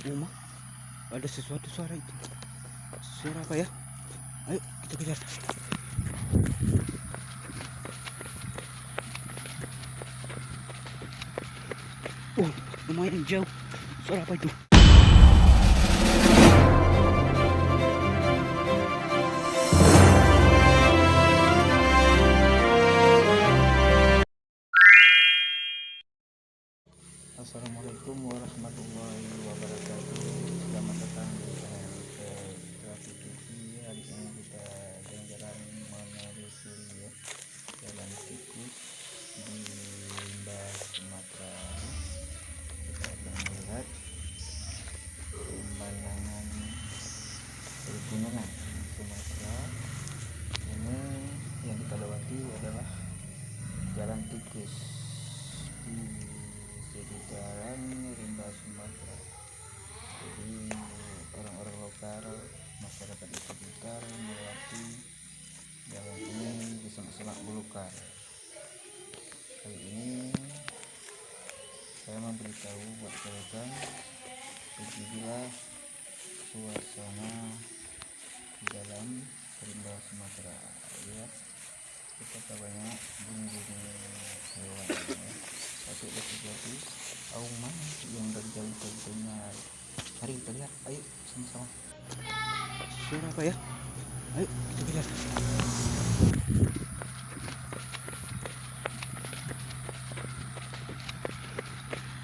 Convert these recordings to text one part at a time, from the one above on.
rumah ada sesuatu suara itu. Suara apa ya? Ayo kita kejar. Oh, lumayan jauh. Suara apa itu? Assalamualaikum warahmatullahi wabarakatuh. Selamat datang di channel Kreatif TV. Hari ini kita jalan-jalan menelusuri ya, jalan tikus di Lembah Sumatera. Kita akan melihat pemandangan pegunungan Sumatera. Ini yang kita lewati adalah jalan tikus di sekitaran Lembah Sumatera. Jadi orang-orang lokal, masyarakat di sekitar melewati jalan ini di semak-semak belukar. Kali ini saya memberitahu buat kalian, beginilah suasana di dalam Lembah Sumatera. Lihat betapa banyak bunyi-bunyi hewan ya. Satu lagi auman yang dari jauh terdengar. Mari kita lihat, ayo sama-sama. Suara apa ya? Ayo kita lihat.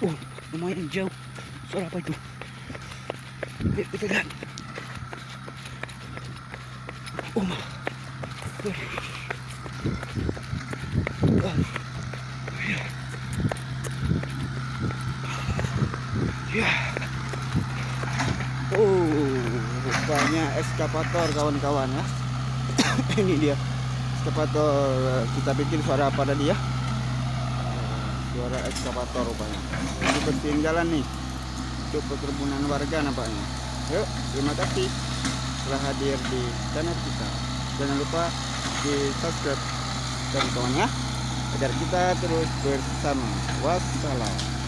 Oh, lumayan jauh. Suara apa itu? Ayo kita lihat. Oh, ya. Oh, rupanya eskavator kawan-kawan ya. Ini dia eskavator. Kita bikin suara apa tadi ya? Suara eskavator rupanya. Ini bersihin jalan nih untuk perkebunan warga nampaknya. Yuk, terima kasih telah hadir di channel kita. Jangan lupa di subscribe kawan-kawan ya, agar kita terus bersama. Wassalam.